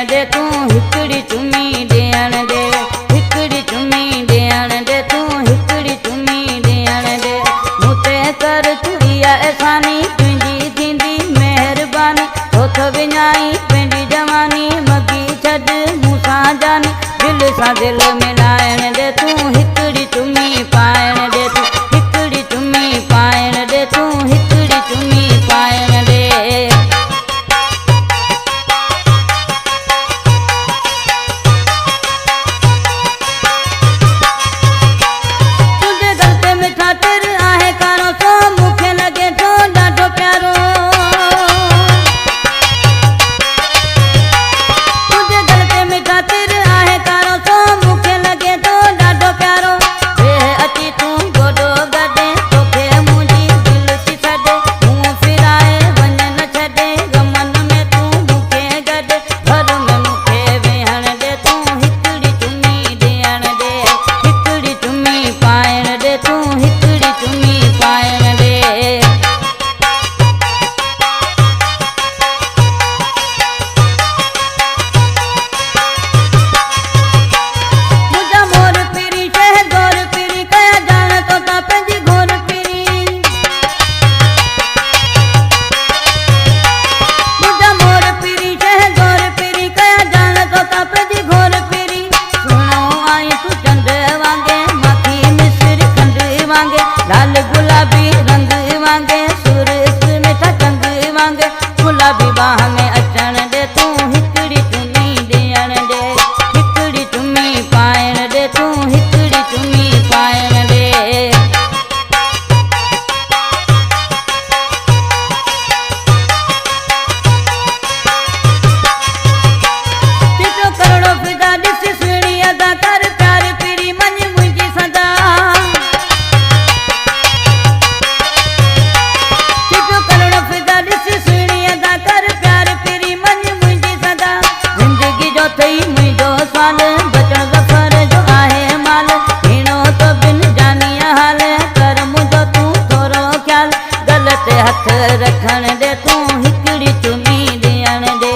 दे तू हिकड़ी चुमी ॾियण दे, हिकड़ी चुमी ॾियण दे तू हिकड़ी चुमी ॾियण दे। मूं ते कर तू इहा एहसानी तुंहिंजी थींदी महिरबानी, तोथ विञाई पंहिंजी जवानी मगी छॾ मूंसां जानी, दिल सां दिल मिलाइण दे तू हिकड़ी चुमी पाइण दे तू हिकड़ी चुमी पाइण दे तू हिकड़ी चुमी पाइण दे। लाल गुलाबी रंग वांगे सूरज में टंग वांगे, गुलाबी बाह में अचण दे तू हिकड़ी चुमी ॾियण दे, हिकड़ी चुमी पाइण दे तू हिकड़ी चुमी पाइण दे। तुंहिंजो करणो फिदा ॾिस सुहिणी अदा कर प्यार पीरी मञ मुंहिंजी सदा, थई मुंहिंजो सवाल बचण ज़फ़र जो आहे माल, हीणो तो बिन जानी हाल कर मुंहिंजो तू थोरो ख़्याल, गलत हथ रखण दे तू हिकड़ी चुमी ॾियण दे,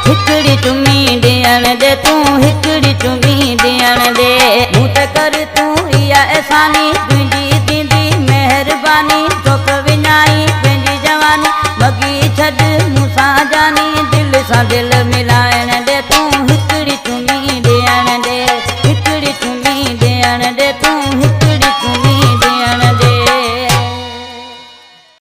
हिकड़ी चुमी ॾियण दे तू हिकड़ी चुमी ॾियण दे। मूं ते कर तू इहा एहसानी तुंहिंजी थींदी महिरबानी, तोख विञाई पंहिंजी जवानी मगी छॾ मूंसां जानी, दिल सां दिल मिल